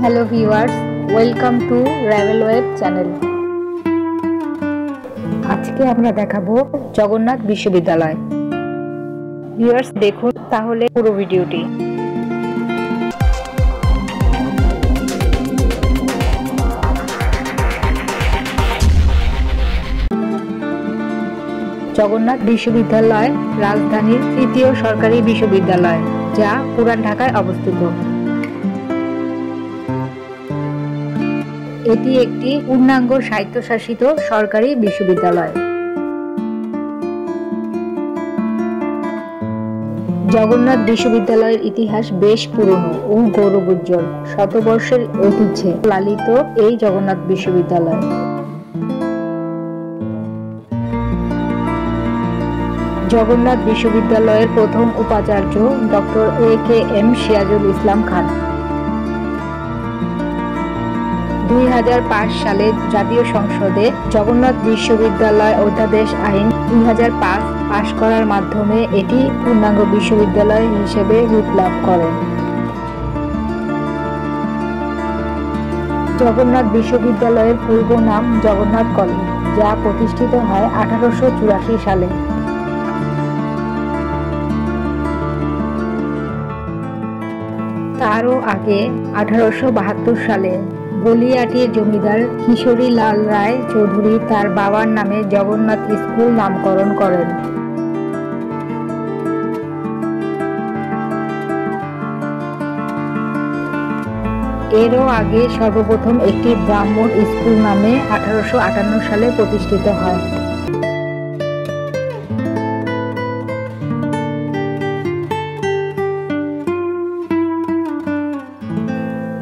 Hello viewers, welcome to ravel web channel. আজকে আমরা দেখাবো জগন্নাথ বিশ্ববিদ্যালয়। ভিউয়ার্স দেখুন তাহলে পুরো ভিডিওটি। জগন্নাথ বিশ্ববিদ্যালয় রাজধানীর তৃতীয় সরকারি বিশ্ববিদ্যালয়, যা পুরান ঢাকায় অবস্থিত। এটি একটি পূর্ণাঙ্গ স্বায়ত্তশাসিত সরকারি বিশ্ববিদ্যালয়। জগন্নাথ বিশ্ববিদ্যালয়ের ইতিহাস বেশ পুরনো ও গৌরবোজ্জ্বল। শতবর্ষের ঐতিহ্যে লালিত এই জগন্নাথ বিশ্ববিদ্যালয়। জগন্নাথ বিশ্ববিদ্যালয়ের প্রথম উপাচার্য ডক্টর এ.কে.এম. সিরাজুল ইসলাম খান। 2005 সালে জাতীয় সংসদে জগন্নাথ বিশ্ববিদ্যালয় অধ্যাদেশ আইন 2005 পাশ করার মাধ্যমে এটি পূর্ণাঙ্গ বিশ্ববিদ্যালয় হিসেবে রূপ লাভ করে। জগন্নাথ বিশ্ববিদ্যালয়ের পূর্ব নাম জগন্নাথ কলেজ, যা প্রতিষ্ঠিত হয় 1884 সালে। তারও আগে 1872 সালে বলিয়াটির জমিদার কিশোরী লাল রায় চৌধুরী তার বাবার নামে জগন্নাথ স্কুল নামকরণ করেন। এরও আগে সর্বপ্রথম একটি ব্রাহ্মণ স্কুল নামে 1858 সালে প্রতিষ্ঠিত হয়।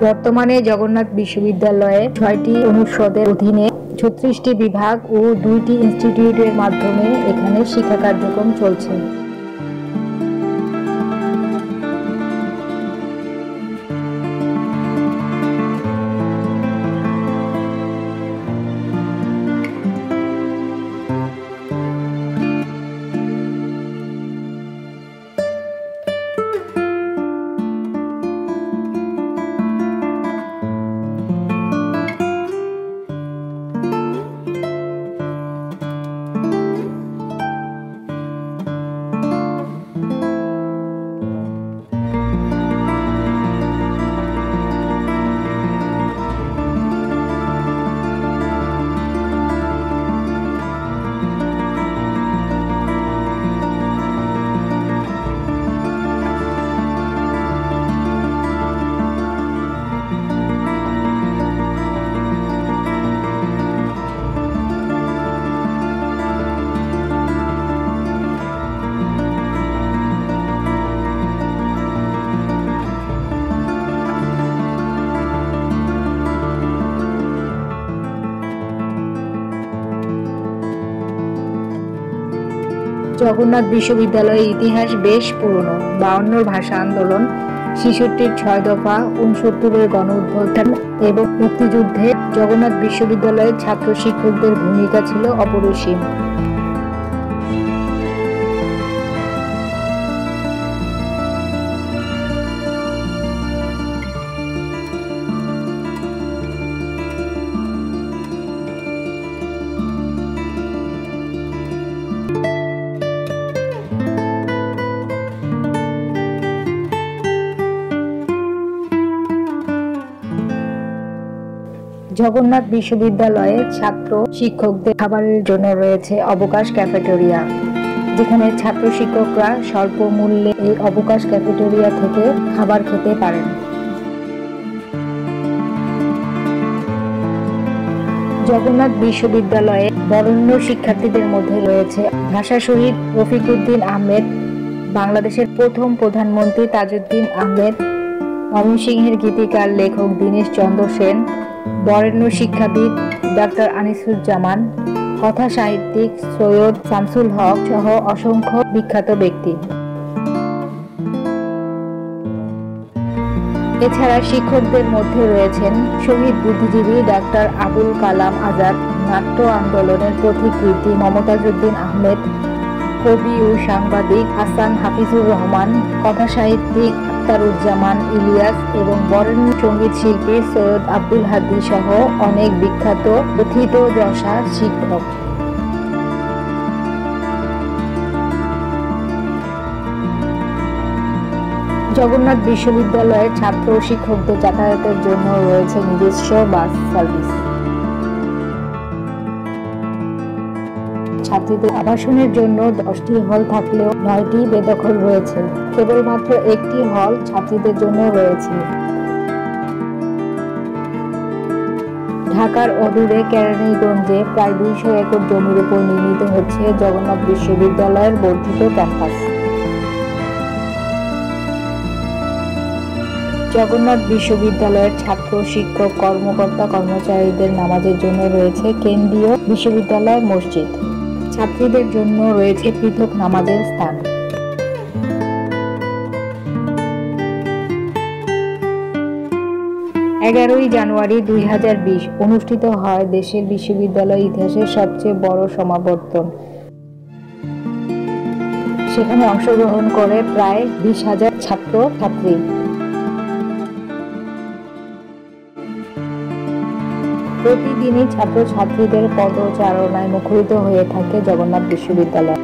বর্তমানে জগন্নাথ বিশ্ববিদ্যালয়ে 6টি অনুষদের অধীনে 36টি বিভাগ ও 2টি ইনস্টিটিউটের মাধ্যমে এখানে শিক্ষা কার্যক্রম চলছে। জগন্নাথ বিশ্ববিদ্যালয়ের ইতিহাস বেশ পুরনো। 52 ভাষা আন্দোলন, 66টির 6 দফা, 69-এর গণ অভ্যুত্থান এবং মুক্তিযুদ্ধে জগন্নাথ বিশ্ববিদ্যালয়ের ছাত্র শিক্ষকদের ভূমিকা ছিল অপরিসীম। জগন্নাথ বিশ্ববিদ্যালয়ে ছাত্র শিক্ষকদের খাবারের জন্য রয়েছে অবকাশ ক্যাফেটেরিয়া, যেখানে ছাত্র শিক্ষকরা স্বল্প মূল্যে এই অবকাশ ক্যাফেটেরিয়া থেকে খাবার খেতে পারেন। জগন্নাথ বিশ্ববিদ্যালয়ে বরেণ্য শিক্ষার্থীদের মধ্যে রয়েছে ভাষা শহীদ রফিকুদ্দীন আহমেদ, বাংলাদেশের প্রথম প্রধানমন্ত্রী তাজউদ্দীন আহমেদ, ময়মনসিংহের গীতিকার লেখক দীনেশ চন্দ্র সেন, বরেণ্য শিক্ষাবিদ ডক্টর আনিসুজ্জামান, কথা সাহিত্যিক সৈয়দ শামসুল হক সহ অসংখ্য বিখ্যাত ব্যক্তি। এছাড়া শিক্ষকদের মধ্যে রয়েছেন শহীদ বুদ্ধিজীবী ডাক্তার আবুল কালাম আজাদ, নাট্য আন্দোলনের পথিকৃৎ মমতাজউদ্দিন আহমেদ, কবি ও সাংবাদিক হাসান হাফিজুর রহমান, কথা সাহিত্যিক আখতারুজ্জামান ইলিয়াস এবং বরেণ্য সঙ্গীত শিল্পী সৈয়দ আব্দুল হাদী সহ অনেক বিখ্যাত প্রথিতযশা শিক্ষক। জগন্নাথ বিশ্ববিদ্যালয়ের ছাত্র ও শিক্ষকদের যাতায়াতের জন্য রয়েছে নিজস্ব বাস সার্ভিস। ছাত্রীদের আবাসনের জন্য 10টি হল থাকলেও 9টি বেদখল রয়েছে। কেবলমাত্র একটি হল ছাত্রীদের জন্য রয়েছে। ঢাকার অদূরে কেরানীগঞ্জে প্রায় 200 একর জমির উপর নির্মিত হচ্ছে জগন্নাথ বিশ্ববিদ্যালয়ের বর্ধিত ক্যাম্পাস। জগন্নাথ বিশ্ববিদ্যালয়ের ছাত্র, শিক্ষক, কর্মকর্তা, কর্মচারীদের নামাজের জন্য রয়েছে কেন্দ্রীয় বিশ্ববিদ্যালয় মসজিদ। ছাত্রীদের জন্য রয়েছে পৃথক নামাজের স্থান। 11ই জানুয়ারি 2020 অনুষ্ঠিত হয় দেশের বিশ্ববিদ্যালয় ইতিহাসের সবচেয়ে বড় সমাবর্তন। সেখানে অংশগ্রহণ করে প্রায় 20,000 ছাত্র ছাত্রী। প্রতিদিনই ছাত্রছাত্রীদের পদচারণায় মুখরিত হয়ে থাকে জগন্নাথ বিশ্ববিদ্যালয়।